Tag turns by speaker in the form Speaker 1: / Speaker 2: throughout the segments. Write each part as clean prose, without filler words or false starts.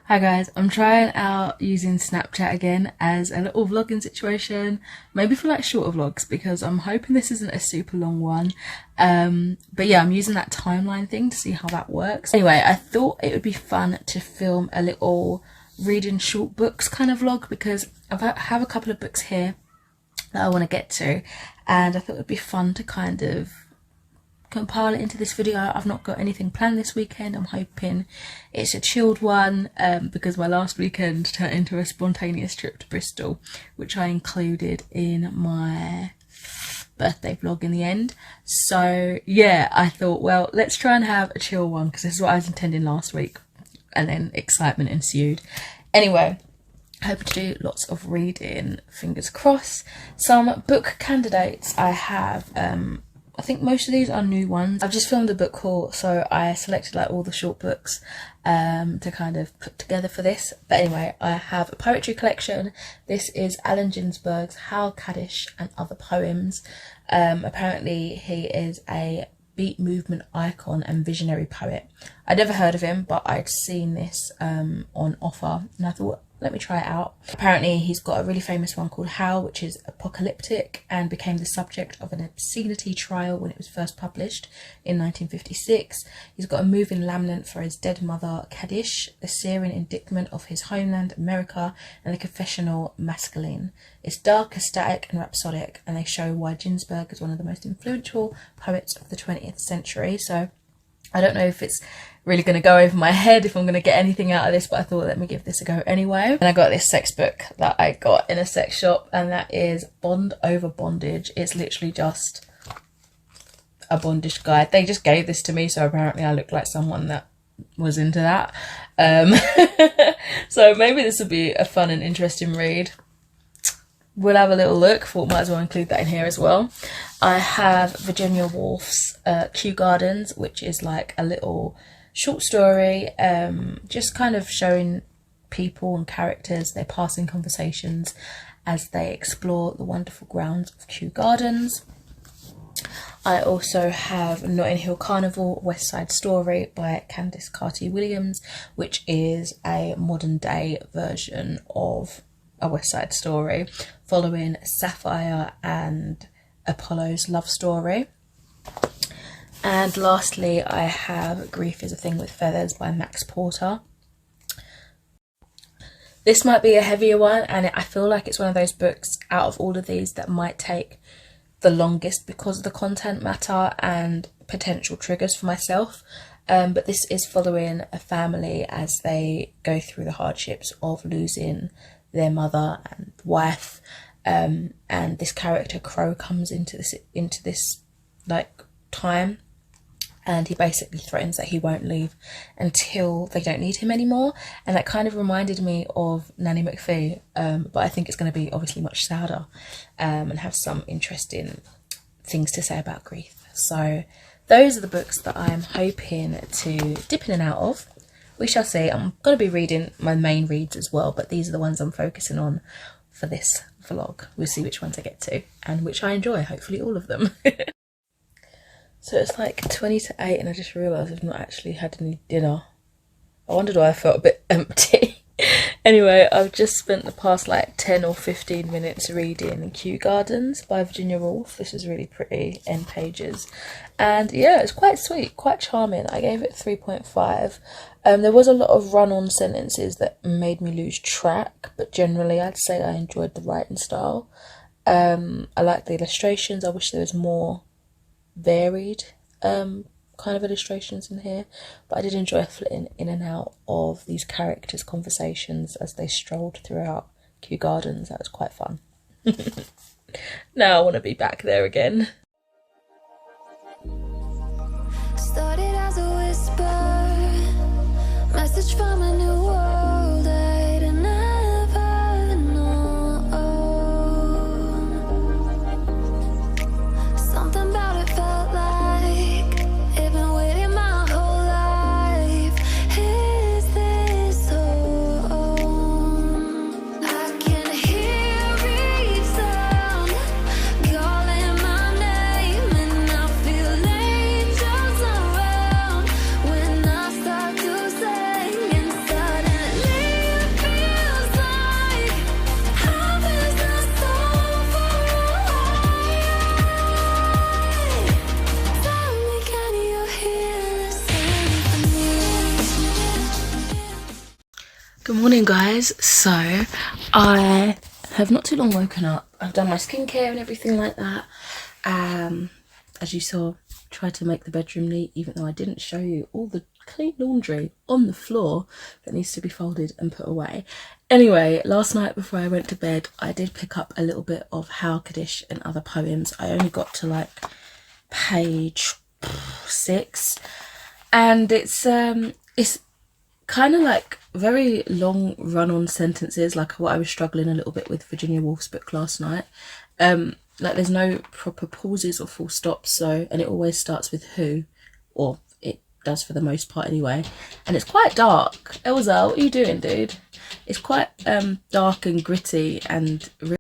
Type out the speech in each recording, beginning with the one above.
Speaker 1: Hi guys, I'm trying out using Snapchat again as a little vlogging situation, maybe for like shorter vlogs because I'm hoping this isn't a super long one. But yeah, I'm using that timeline thing to see how that works. Anyway, I thought it would be fun to film a little reading short books kind of vlog because I have a couple of books here that I want to get to, and I thought it would be fun to kind of compile it into this video. I've not got anything planned this weekend. I'm hoping it's a chilled one because my last weekend turned into a spontaneous trip to Bristol, which I included in my birthday vlog in the end. So yeah, I thought, well, let's try and have a chill one because this is what I was intending last week, and then excitement ensued. Anyway, hoping to do lots of reading, fingers crossed. Some book candidates I have, I think most of these are new ones. I've just filmed a book haul, so I selected like all the short books to kind of put together for this. But anyway, I have a poetry collection. This is Allen Ginsberg's Howdee-haie and Other Poems. Apparently he is a beat movement icon and visionary poet. I'd never heard of him, but I'd seen this on offer and I thought, let me try it out. Apparently he's got a really famous one called Howl, which is apocalyptic and became the subject of an obscenity trial when it was first published in 1956. He's got a moving lament for his dead mother Kaddish, a searing indictment of his homeland America, and a confessional masculine. It's dark, ecstatic and rhapsodic, and they show why Ginsberg is one of the most influential poets of the 20th century. So I don't know if it's really going to go over my head, if I'm going to get anything out of this, but I thought let me give this a go anyway. And I got this sex book that I got in a sex shop, and that is Bond Over Bondage. It's literally just a bondage guide. They just gave this to me, so apparently I look like someone that was into that. So maybe this will be a fun and interesting read. We'll have a little look. Thought might as well include that in here as well. I have Virginia Woolf's Kew Gardens, which is like a little short story, just kind of showing people and characters, their passing conversations as they explore the wonderful grounds of Kew Gardens. I also have Notting Hill Carnival, West Side Story by Candice Carty-Williams, which is a modern day version of A West Side Story, following Sapphire and Apollo's love story. And lastly, I have Grief is a Thing with Feathers by Max Porter. This might be a heavier one, and I feel like it's one of those books out of all of these that might take the longest because of the content matter and potential triggers for myself. But this is following a family as they go through the hardships of losing their mother and wife, and this character Crow comes into this like time, and he basically threatens that he won't leave until they don't need him anymore. And that kind of reminded me of Nanny McPhee, but I think it's going to be obviously much sadder and have some interesting things to say about grief. So those are the books that I'm hoping to dip in and out of. We shall see. I'm going to be reading my main reads as well, but these are the ones I'm focusing on for this vlog. We'll see which ones I get to and which I enjoy, hopefully all of them. So it's like 20 to 8 and I just realised I've not actually had any dinner. I wondered why I felt a bit empty. Anyway, I've just spent the past like 10 or 15 minutes reading Kew Gardens by Virginia Woolf. This is really pretty, end pages. And yeah, it's quite sweet, quite charming. I gave it 3.5. There was a lot of run-on sentences that made me lose track, but generally I'd say I enjoyed the writing style. I like the illustrations. I wish there was more varied kind of illustrations in here, but I did enjoy flitting in and out of these characters' conversations as they strolled throughout Kew Gardens. That was quite fun. Now I want to be back there again.
Speaker 2: Started as a whisper, message from a new world I'd never known. Something about it felt like it'd been waiting my whole life. Is this home? I can hear each sound calling my name, and I feel angels around when I start to sing inside.
Speaker 1: Good morning, guys. So I have not too long woken up. I've done my skincare and everything like that. As you saw, tried to make the bedroom neat, even though I didn't show you all the clean laundry on the floor that needs to be folded and put away. Anyway, last night before I went to bed, I did pick up a little bit of Howdee-haie and other poems. I only got to like page 6, and it's kind of like very long run-on sentences, like what I was struggling a little bit with Virginia Woolf's book last night. Like there's no proper pauses or full stops, so, and it always starts with who, or it does for the most part anyway, and it's quite dark. Elza, what are you doing, dude? It's quite dark and gritty, and I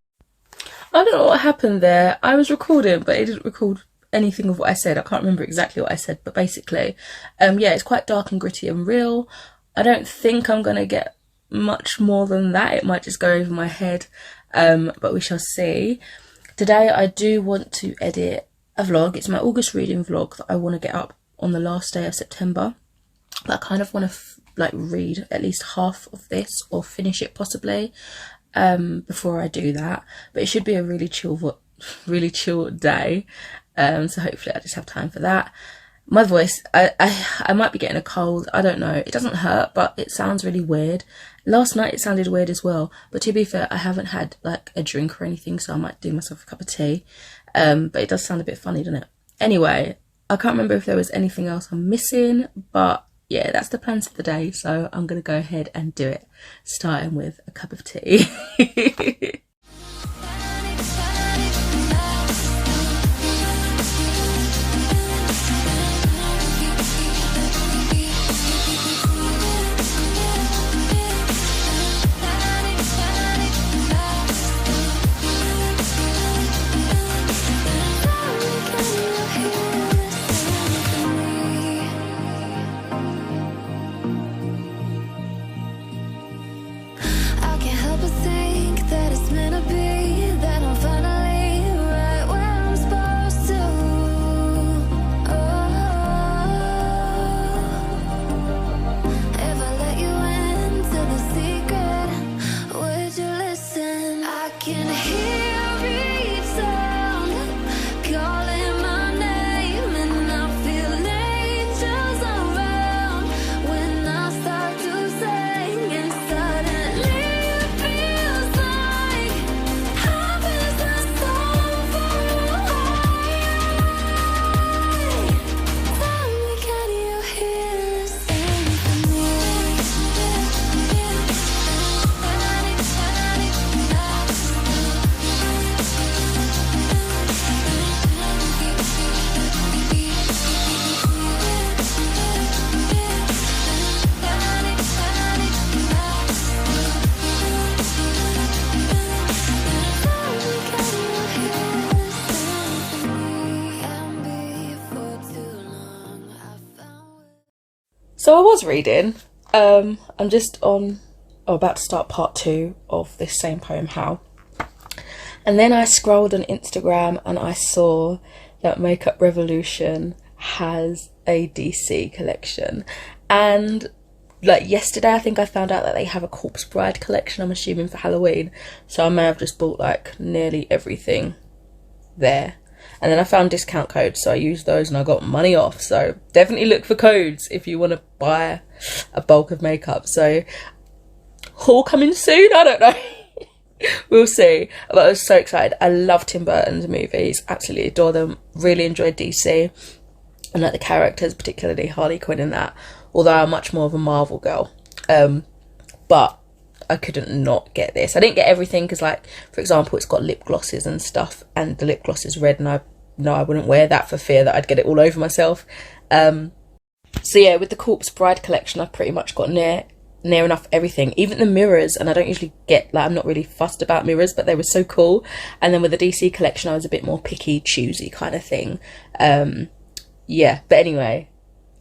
Speaker 1: don't know what happened there. I was recording, but it didn't record anything of what I said. I can't remember exactly what I said, but basically yeah, it's quite dark and gritty and real. I don't think I'm gonna get much more than that. It might just go over my head, but we shall see. Today I do want to edit a vlog. It's my August reading vlog that I want to get up on the last day of September, but I kind of want to like read at least half of this, or finish it possibly, before I do that. But it should be a really chill day, so hopefully I just have time for that. My voice, I might be getting a cold, I don't know. It doesn't hurt, but it sounds really weird. Last night it sounded weird as well, but to be fair, I haven't had like a drink or anything, so I might do myself a cup of tea. But it does sound a bit funny, doesn't it? Anyway, I can't remember if there was anything else I'm missing, but yeah, that's the plans for the day, so I'm gonna go ahead and do it, starting with a cup of tea. So I was reading, I'm just about to start part 2 of this same poem, How. And then I scrolled on Instagram and I saw that Makeup Revolution has a DC collection. And like yesterday, I think I found out that they have a Corpse Bride collection, I'm assuming for Halloween. So I may have just bought like nearly everything there. And then I found discount codes, so I used those and I got money off. So definitely look for codes if you want to buy a bulk of makeup. So haul coming soon, I don't know. We'll see. But I was so excited. I love Tim Burton's movies, absolutely adore them. Really enjoyed DC and like the characters, particularly Harley Quinn in that. Although I'm much more of a Marvel girl. But I couldn't not get this. I didn't get everything because, like, for example, it's got lip glosses and stuff, and the lip gloss is red, and I wouldn't wear that for fear that I'd get it all over myself. So yeah, with the Corpse Bride collection, I've pretty much got near enough everything, even the mirrors. And I don't usually get, like, I'm not really fussed about mirrors, but they were so cool. And then with the DC collection, I was a bit more picky, choosy kind of thing. Yeah, but anyway,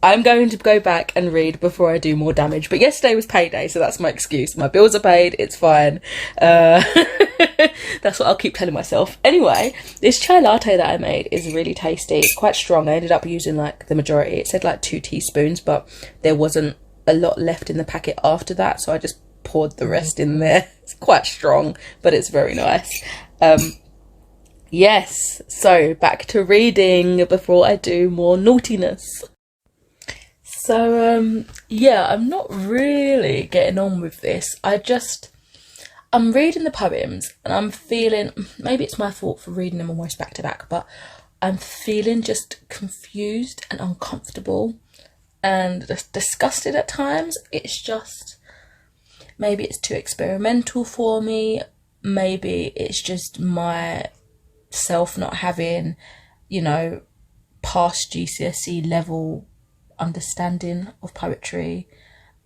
Speaker 1: I'm going to go back and read before I do more damage. But yesterday was payday, so that's my excuse. My bills are paid, it's fine. That's what I'll keep telling myself. Anyway, this chai latte that I made is really tasty. It's quite strong. I ended up using like the majority. It said like 2 teaspoons, but there wasn't a lot left in the packet after that, so I just poured the rest in there. It's quite strong, but it's very nice. Yes, so back to reading before I do more naughtiness. So, yeah, I'm not really getting on with this. I'm reading the poems and I'm feeling, maybe it's my fault for reading them almost back to back, but I'm feeling just confused and uncomfortable and just disgusted at times. It's just, maybe it's too experimental for me. Maybe it's just my self not having, you know, past GCSE level understanding of poetry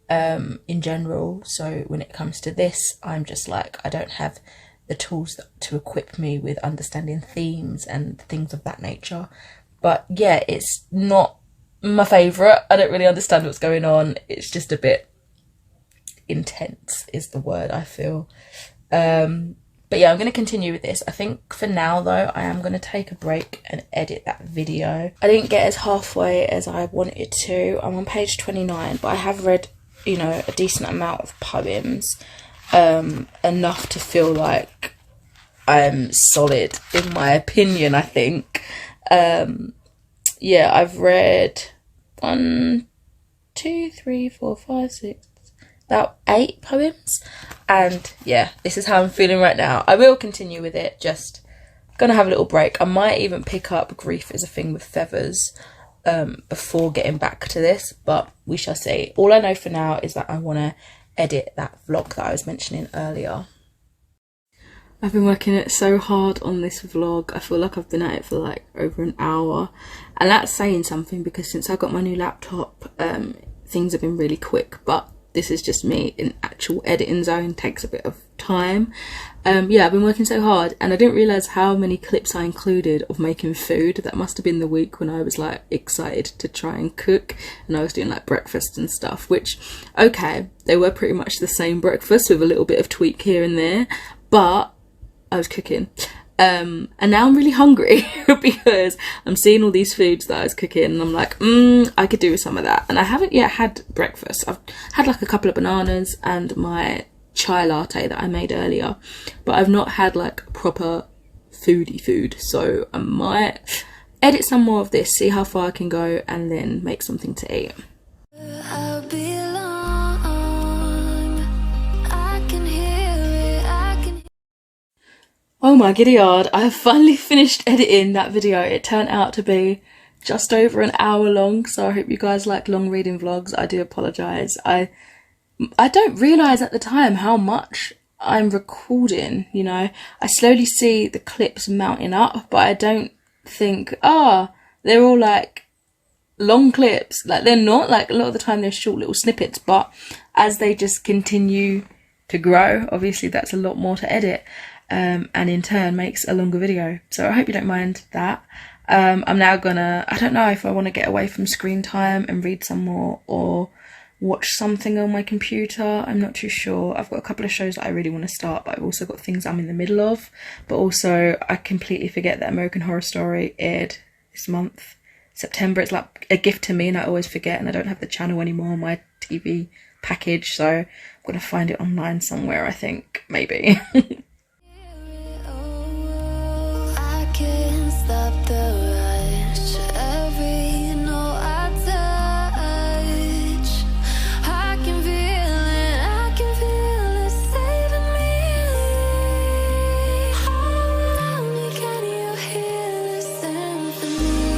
Speaker 1: in general. So when it comes to this, I'm just like, I don't have the tools to equip me with understanding themes and things of that nature. But yeah, it's not my favourite. I don't really understand what's going on. It's just a bit intense is the word, I feel. But yeah, I'm going to continue with this. I think for now though, I am going to take a break and edit that video. I didn't get as halfway as I wanted to. I'm on page 29, but I have read, you know, a decent amount of poems, enough to feel like I'm solid in my opinion, I think. Yeah, I've read 1, 2, 3, 4, 5, 6, about 8 poems, and yeah, this is how I'm feeling right now. I will continue with it, just gonna have a little break. I might even pick up Grief is a Thing with Feathers before getting back to this, but we shall see. All I know for now is that I want to edit that vlog that I was mentioning earlier. I've been working it so hard on this vlog. I feel like I've been at it for like over an hour, and that's saying something because since I got my new laptop, things have been really quick, but this is just me in actual editing zone, takes a bit of time. Yeah, I've been working so hard, and I didn't realise how many clips I included of making food. That must have been the week when I was like excited to try and cook, and I was doing like breakfast and stuff, which, okay, they were pretty much the same breakfast with a little bit of tweak here and there, but I was cooking. And now I'm really hungry because I'm seeing all these foods that I was cooking and I'm like, I could do with some of that. And I haven't yet had breakfast. I've had like a couple of bananas and my chai latte that I made earlier, but I've not had like proper foodie food. So I might edit some more of this, see how far I can go, and then make something to eat.
Speaker 2: I belong. I can hear it. I can.
Speaker 1: Oh my giddy yard, I have finally finished editing that video. It turned out to be just over an hour long, so I hope you guys like long reading vlogs. I do apologise. I don't realise at the time how much I'm recording, you know. I slowly see the clips mounting up, but I don't think, they're all like long clips. Like, they're not. Like, a lot of the time they're short little snippets, but as they just continue to grow, obviously that's a lot more to edit. And in turn makes a longer video. So I hope you don't mind that. I'm now gonna, I don't know if I want to get away from screen time and read some more or watch something on my computer. I'm not too sure. I've got a couple of shows that I really want to start, but I've also got things I'm in the middle of. But also I completely forget that American Horror Story aired this month, September. It's like a gift to me and I always forget, and I don't have the channel anymore on my TV package, so I'm gonna find it online somewhere, I think, maybe.
Speaker 2: I can't stop the rush. Every note I touch, I can feel it saving me. Around me, can you hear the symphony?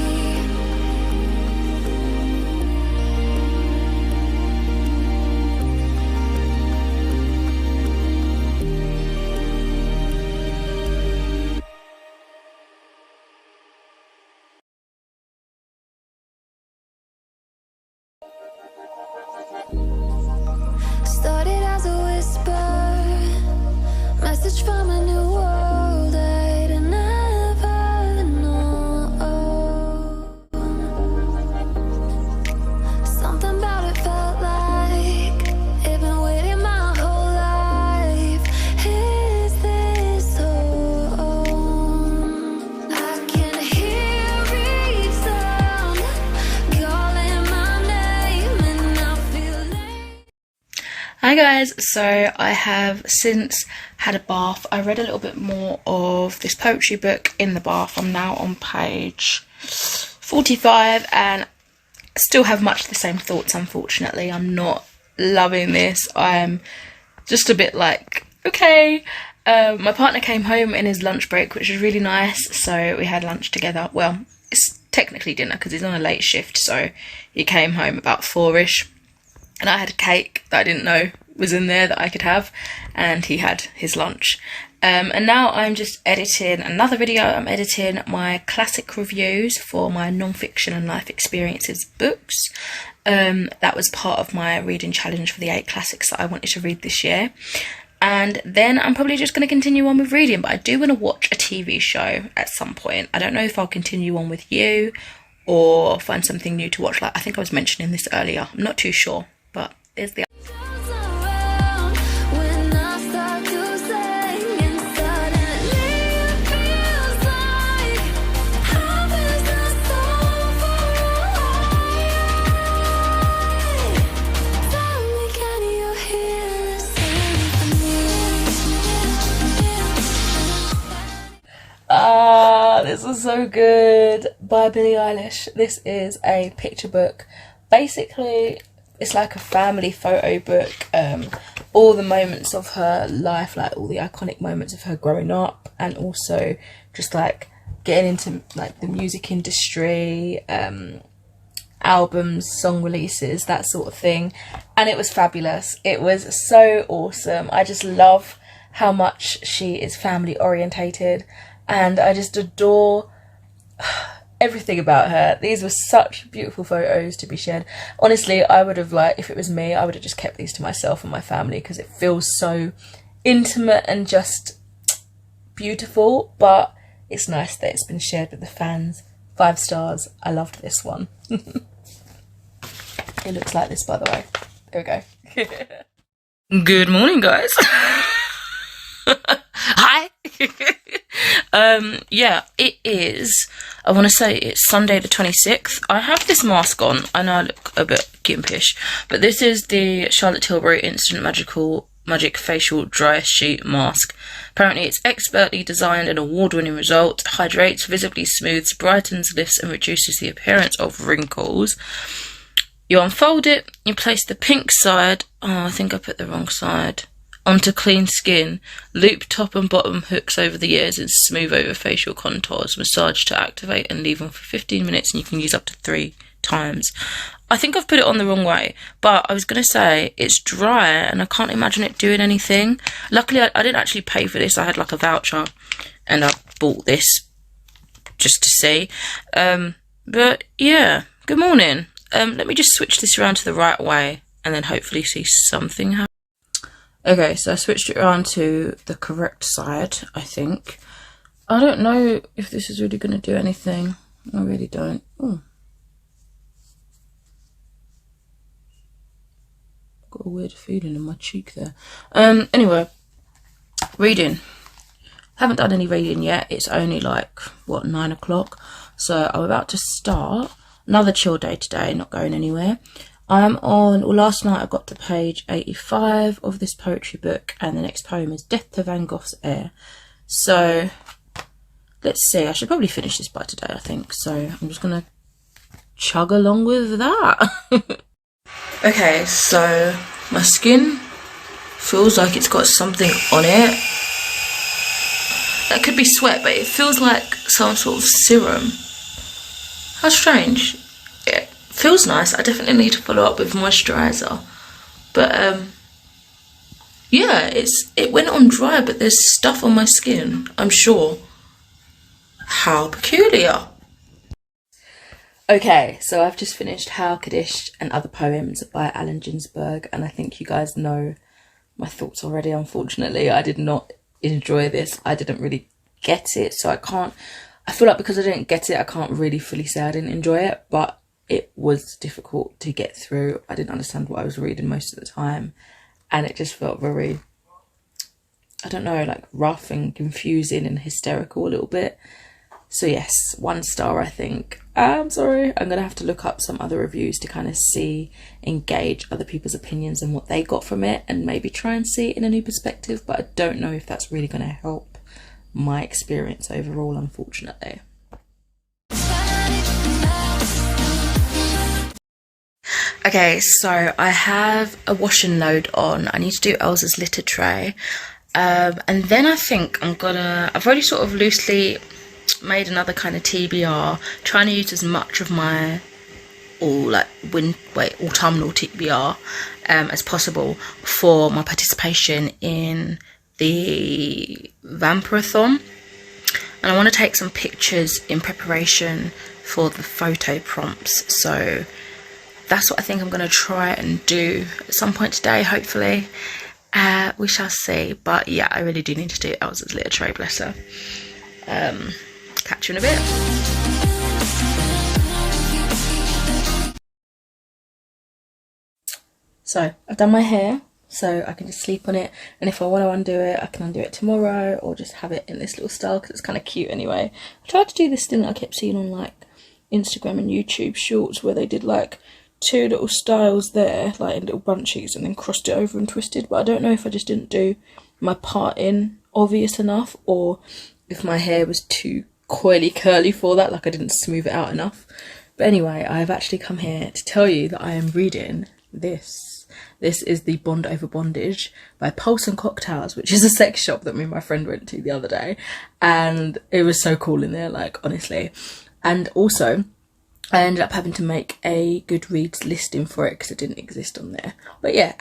Speaker 1: guys, so I have since had a bath. I read a little bit more of this poetry book in the bath. I'm now on page 45 and still have much the same thoughts, unfortunately. I'm not loving this. I'm just a bit like, okay. My partner came home in his lunch break, which was really nice, so we had lunch together. Well, it's technically dinner because he's on a late shift, so he came home about 4ish. And I had a cake that I didn't know was in there that I could have, and he had his lunch. And now I'm just editing another video. I'm editing my classic reviews for my non-fiction and life experiences books. That was part of my reading challenge for the 8 classics that I wanted to read this year. And then I'm probably just going to continue on with reading, but I do want to watch a TV show at some point. I don't know if I'll continue on with you or find something new to watch. Like, I think I was mentioning this earlier. I'm not too sure. But there's the this is so good, by Billie Eilish. This is a picture book. Basically, it's like a family photo book, all the moments of her life, like all the iconic moments of her growing up, and also just like getting into like the music industry, albums, song releases, that sort of thing. And it was fabulous. It was so awesome. I just love how much she is family orientated, and I just adore everything about her. These were such beautiful photos to be shared. Honestly, I would have, like, if it was me, I would have just kept these to myself and my family because it feels so intimate and just beautiful, but it's nice that it's been shared with the fans. 5 stars. I loved this one. It looks like this, by the way. There we go. Good morning, guys. Hi. Yeah, it is, I want to say it's Sunday the 26th. I have this mask on. I know I look a bit gimpish, but this is the Charlotte Tilbury Instant Magic Facial Dry Sheet Mask. Apparently it's expertly designed and award-winning result. Hydrates, visibly smooths, brightens, lifts and reduces the appearance of wrinkles. You unfold it, you place the pink side, oh, I think I put the wrong side, onto clean skin, loop top and bottom hooks over the ears and smooth over facial contours, massage to activate and leave on for 15 minutes, and you can use up to 3 times. I think I've put it on the wrong way, but I was going to say it's dry and I can't imagine it doing anything. Luckily I didn't actually pay for this. I had like a voucher and I bought this just to see. But yeah, good morning. Let me just switch this around to the right way and then hopefully see something happen. Okay, so I switched it around to the correct side, I think. I don't know if this is really going to do anything. I really don't. Ooh. Got a weird feeling in my cheek there. Anyway, reading. Haven't done any reading yet. It's only like, what, 9 o'clock? So I'm about to start. Another chill day today, not going anywhere. I'm on, well, last night I got to page 85 of this poetry book, and the next poem is Death to Van Gogh's Heir. So, let's see, I should probably finish this by today, I think. So, I'm just going to chug along with that. Okay, so my skin feels like it's got something on it. That could be sweat, but it feels like some sort of serum. How strange. It feels nice. I definitely need to follow up with moisturiser. But yeah, it went on dry, but there's stuff on my skin, I'm sure. How peculiar. Okay, so I've just finished Howdee-haie and Other Poems by Allen Ginsberg, and I think you guys know my thoughts already. Unfortunately, I did not enjoy this. I didn't really get it, so I feel like because I didn't get it, I can't really fully say I didn't enjoy it, but it was difficult to get through. I didn't understand what I was reading most of the time, and it just felt very, I don't know, like rough and confusing and hysterical a little bit. So yes, 1 star, I think. I'm sorry, I'm gonna have to look up some other reviews to kind of engage other people's opinions and what they got from it, and maybe try and see it in a new perspective, but I don't know if that's really gonna help my experience overall, unfortunately. Okay, so I have a wash and load on. I need to do Elsa's litter tray. And then I think I've already sort of loosely made another kind of TBR, trying to use as much of my autumnal TBR as possible for my participation in the Vampathon. And I want to take some pictures in preparation for the photo prompts, so that's what I think I'm going to try and do at some point today, hopefully. We shall see. But yeah, I really do need to do Elsa's litter tray, bless her. Catch you in a bit. So I've done my hair, so I can just sleep on it, and if I want to undo it, I can undo it tomorrow, or just have it in this little style because it's kind of cute anyway. I tried to do this thing that I kept seeing on like Instagram and YouTube shorts where they did like 2 little styles there, like in little bunchies, and then crossed it over and twisted, but I don't know if I just didn't do my part in obvious enough, or if my hair was too coily curly for that, like I didn't smooth it out enough. But anyway, I have actually come here to tell you that I am reading this. This is the Bond Over Bondage by Peace&Cookies, which is a sex shop that me and my friend went to the other day, and it was so cool in there, like, honestly. And also I ended up having to make a Goodreads listing for it because it didn't exist on there. But yeah,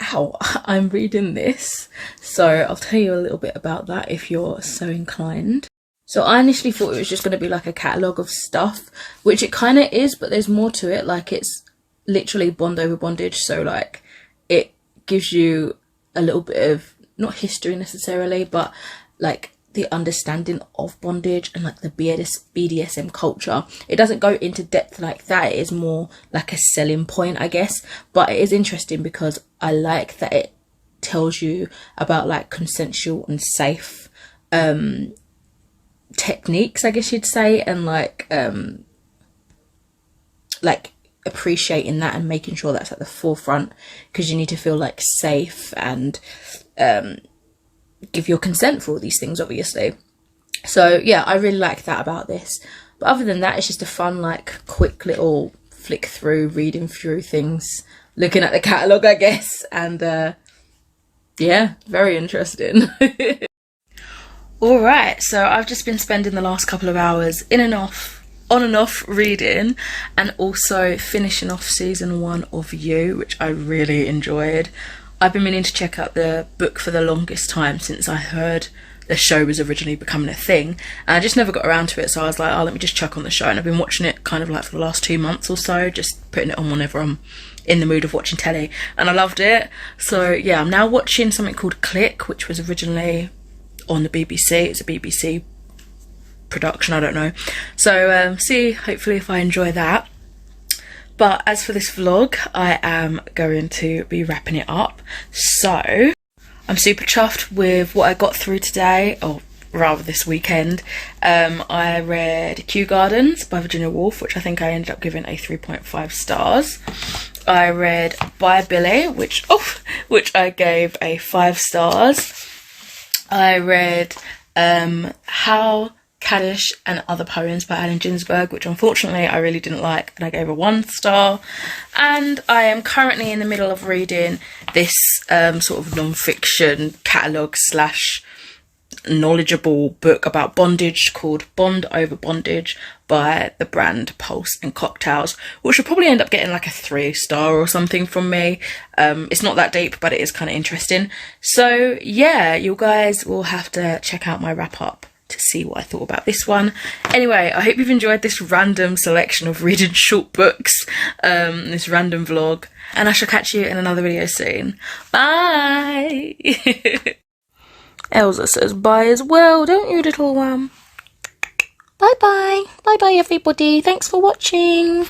Speaker 1: I'm reading this, so I'll tell you a little bit about that if you're so inclined. So I initially thought it was just going to be like a catalogue of stuff, which it kind of is, but there's more to it. Like, it's literally Bond Over Bondage, so like it gives you a little bit of, not history necessarily, but like the understanding of bondage and like the BDSM culture. It doesn't go into depth like that, it is more like a selling point, I guess, but it is interesting because I like that it tells you about like consensual and safe techniques, I guess you'd say, and like appreciating that and making sure that's at the forefront, because you need to feel like safe and give your consent for all these things, obviously. So yeah, I really like that about this. But other than that, it's just a fun, like, quick little flick through, reading through things, looking at the catalogue, I guess, and yeah, very interesting. Alright, so I've just been spending the last couple of hours on and off reading, and also finishing off season 1 of You, which I really enjoyed. I've been meaning to check out the book for the longest time since I heard the show was originally becoming a thing, and I just never got around to it, so I was like, oh, let me just chuck on the show, and I've been watching it kind of like for the last 2 months or so, just putting it on whenever I'm in the mood of watching telly, and I loved it. So yeah, I'm now watching something called Click, which was originally on the BBC. It's a BBC production, I don't know. So see, hopefully if I enjoy that. But as for this vlog, I am going to be wrapping it up. So I'm super chuffed with what I got through today, or rather this weekend. I read Kew Gardens by Virginia Woolf, which I think I ended up giving a 3.5 stars. I read By Billy, which I gave a 5 stars. I read How Kaddish and Other Poems by Allen Ginsberg, which unfortunately I really didn't like, and I gave a 1 star. And I am currently in the middle of reading this sort of non-fiction catalogue / knowledgeable book about bondage called Bond Over Bondage by the brand Peace&Cookies, which will probably end up getting like a 3 star or something from me. It's not that deep, but it is kind of interesting. So yeah, you guys will have to check out my wrap up to see what I thought about this one. Anyway, I hope you've enjoyed this random selection of reading short books, this random vlog, and I shall catch you in another video soon. Bye! Elsa says bye as well, don't you, little one? Bye bye. Bye bye, everybody. Thanks for watching.